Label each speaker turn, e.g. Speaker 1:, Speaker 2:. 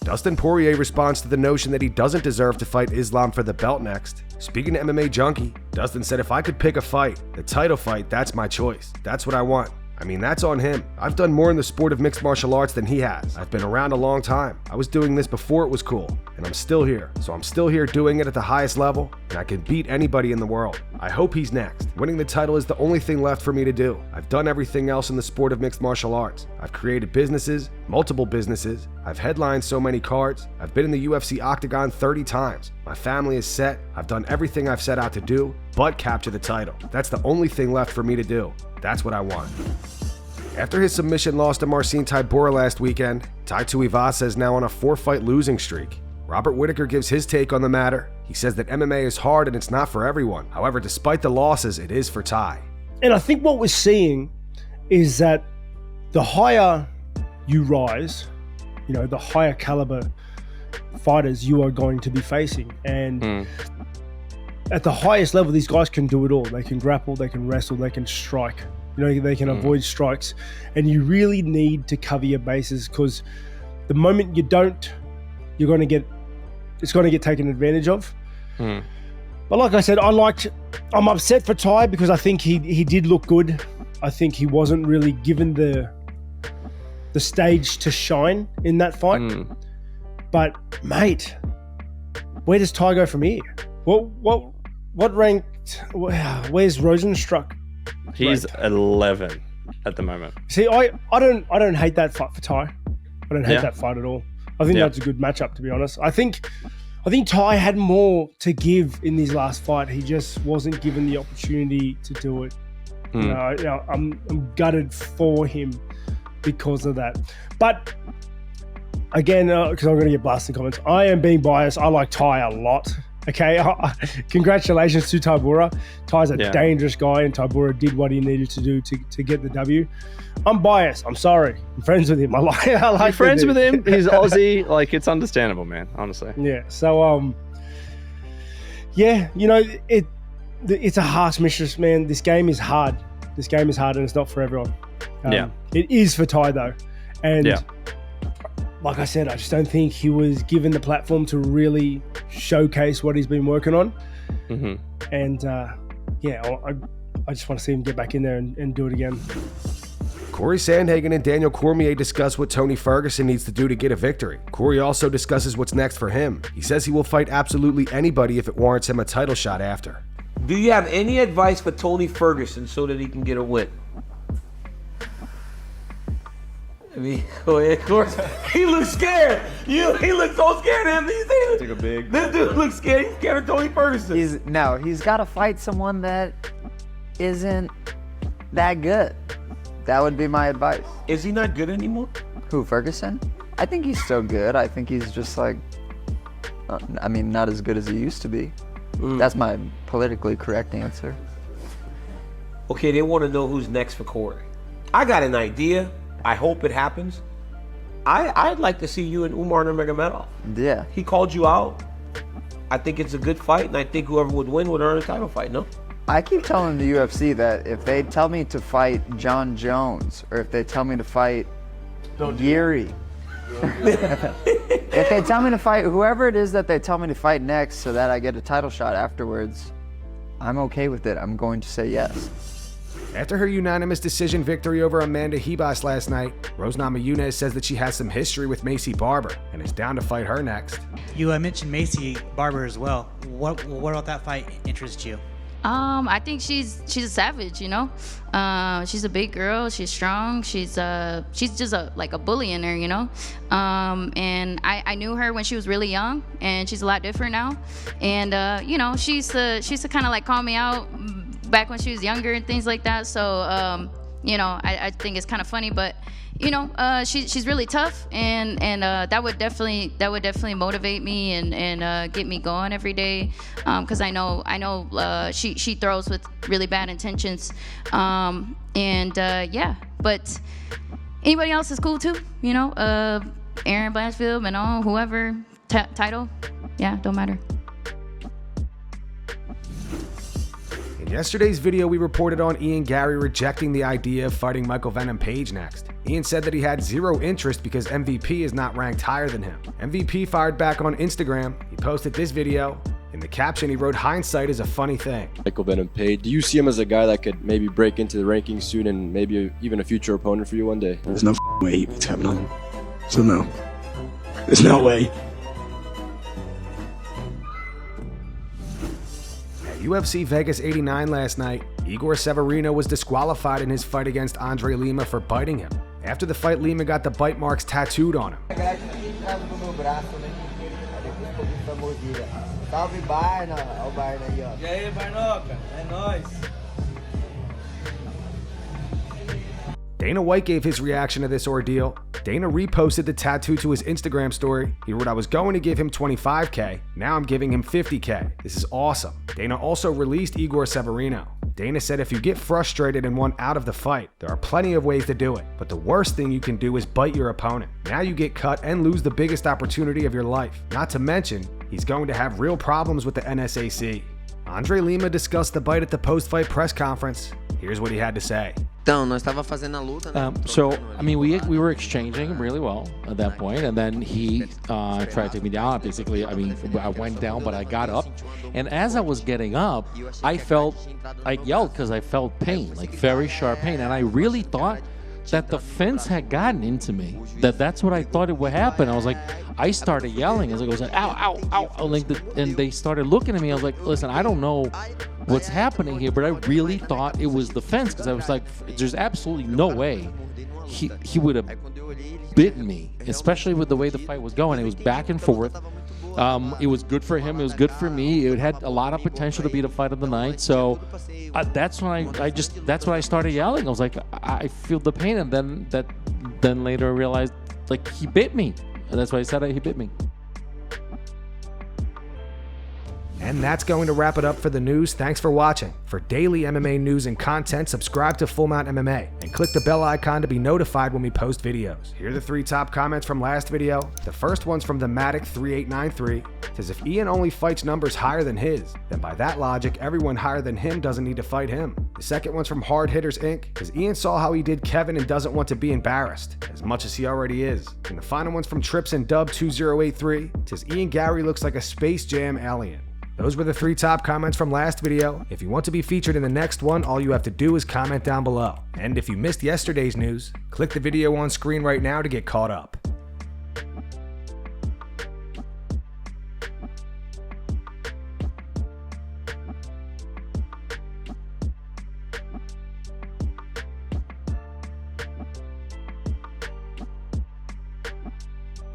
Speaker 1: Dustin Poirier responds to the notion that he doesn't deserve to fight Islam for the belt next. Speaking to MMA Junkie, Dustin said, "If I could pick a fight, the title fight, that's my choice. That's what I want." I mean, that's on him. I've done more in the sport of mixed martial arts than he has. I've been around a long time. I was doing this before it was cool, and I'm still here. So I'm still here doing it at the highest level, and I can beat anybody in the world. I hope he's next. Winning the title is the only thing left for me to do. I've done everything else in the sport of mixed martial arts. I've created businesses, multiple businesses. I've headlined so many cards. I've been in the UFC octagon 30 times. My family is set. I've done everything I've set out to do, but capture the title. That's the only thing left for me to do. That's what I want. After his submission loss to Marcin Tybura last weekend, Tai Tuivasa is now on a 4-fight losing streak. Robert Whittaker gives his take on the matter. He says that MMA is hard and it's not for everyone. However, despite the losses, it is for Tai.
Speaker 2: And I think what we're seeing is that the higher you rise, the higher caliber fighters you are going to be facing. And at the highest level, these guys can do it all. They can grapple, they can wrestle, they can strike. They can avoid strikes. And you really need to cover your bases, because the moment you don't, it's going to get taken advantage of. But like I said, I'm upset for Tai because I think he did look good. I think he wasn't really given the stage to shine in that fight. But mate, where does Tai go from here? What ranked? Where's Rosenstruck?
Speaker 3: He's 11 at the moment.
Speaker 2: See, I don't hate that fight for Tai. I don't hate that fight at all. I think that's a good matchup, to be honest. I think Tai had more to give in his last fight. He just wasn't given the opportunity to do it. I'm gutted for him because of that. But again, because I'm going to get blasted in comments, I am being biased. I like Tai a lot. Okay, congratulations to Tybura. Tai's a dangerous guy, and Tybura did what he needed to do to get the W. I'm biased. I'm sorry. I'm friends with him. I like
Speaker 3: You're friends with him. He's Aussie. Like, it's understandable, man. Honestly.
Speaker 2: Yeah. So, it's a harsh mistress, man. This game is hard. And it's not for everyone. It is for Tai though, and like I said, I just don't think he was given the platform to really showcase what he's been working on. And I just want to see him get back in there and do it again.
Speaker 1: Cory Sandhagen and Daniel Cormier discuss what Tony Ferguson needs to do to get a victory. Cory also discusses what's next for him. He says he will fight absolutely anybody if it warrants him a title shot after.
Speaker 4: Do you have any advice for Tony Ferguson so that he can get a win? I mean, of course, he looks scared. He looks so scared of him. This dude looks scared. He's scared of Tony Ferguson.
Speaker 5: He's got to fight someone that isn't that good. That would be my advice.
Speaker 4: Is he not good anymore?
Speaker 5: Who, Ferguson? I think he's still good. I think he's just not as good as he used to be. That's my politically correct answer.
Speaker 4: Okay, they want to know who's next for Cory. I got an idea. I hope it happens. I'd like to see you and Umar Nurmagomedov.
Speaker 5: Yeah.
Speaker 4: He called you out. I think it's a good fight, and I think whoever would win would earn a title fight, no?
Speaker 5: I keep telling the UFC that if they tell me to fight John Jones, or if they tell me to fight Garry, if they tell me to fight whoever it is that they tell me to fight next so that I get a title shot afterwards, I'm okay with it. I'm going to say yes.
Speaker 1: After her unanimous decision victory over Amanda Ribas last night, Rose Namajunas says that she has some history with Maycee Barber and is down to fight her next.
Speaker 6: You mentioned Maycee Barber as well. What about that fight interests you?
Speaker 7: I think she's a savage, She's a big girl. She's strong. She's just like a bully in there, And I knew her when she was really young, and she's a lot different now. And she used to kind of like call me out back when she was younger and things like that. So I think it's kind of funny, but she's really tough, and that would definitely motivate me and get me going every day, because I know she throws with really bad intentions, but anybody else is cool too, Aaron Blanchfield and all, whoever, title, don't matter.
Speaker 1: In yesterday's video, we reported on Garry rejecting the idea of fighting Michael Venom Page next. Said that he had zero interest because MVP is not ranked higher than him. MVP fired back on Instagram. He posted this video. In the caption, he wrote, "Hindsight is a funny thing."
Speaker 8: Michael Venom Page, do you see him as a guy that could maybe break into the rankings soon and maybe even a future opponent for you one day?
Speaker 9: There's no way he beats him. So no. There's no way.
Speaker 1: At UFC Vegas 89 last night, Igor Severino was disqualified in his fight against Andre Lima for biting him. After the fight, Lima got the bite marks tattooed on him.
Speaker 10: Salve Barna, olha o Barna aí, ó. E aí, Barnoca, é nóis.
Speaker 1: Dana White gave his reaction to this ordeal. Dana reposted the tattoo to his Instagram story. He wrote, "I was going to give him $25K. Now I'm giving him $50K. This is awesome." Dana also released Igor Severino. Dana said if you get frustrated and want out of the fight, there are plenty of ways to do it. But the worst thing you can do is bite your opponent. Now you get cut and lose the biggest opportunity of your life. Not to mention, he's going to have real problems with the NSAC. Andre Lima discussed the bite at the post-fight press conference. Here's what he had to say.
Speaker 11: So, I mean, we were exchanging really well at that point, and then he tried to take me down. Basically, I mean, I went down, but I got up, and as I was getting up, I yelled because I felt pain, like very sharp pain, and I really thought that the fence had gotten into me. That's what I thought it would happen. I started yelling as I was like, ow, ow, ow, and they started looking at me. I was like, listen, I don't know what's happening here, but I really thought it was the fence because I was like, there's absolutely no way he would have bitten me, especially with the way the fight was going. It was back and forth. It was good for him. It was good for me. It had a lot of potential to be the fight of the night. So that's when that's when I started yelling. I was like, I feel the pain, and then later I realized like he bit me, and that's why I said he bit me.
Speaker 1: And that's going to wrap it up for the news. Thanks for watching. For daily MMA news and content, subscribe to Full Mount MMA and click the bell icon to be notified when we post videos. Here are the 3 top comments from last video. The first one's from the Matic3893. It says, if Ian only fights numbers higher than his, then by that logic, everyone higher than him doesn't need to fight him. The second one's from Hard Hitters Inc. Because Ian saw how he did Kevin and doesn't want to be embarrassed, as much as he already is. And the final one's from Trips and Dub 2083. It says, Ian Garry looks like a Space Jam alien. Those were the 3 top comments from last video. If you want to be featured in the next one, all you have to do is comment down below. And if you missed yesterday's news, click the video on screen right now to get caught up.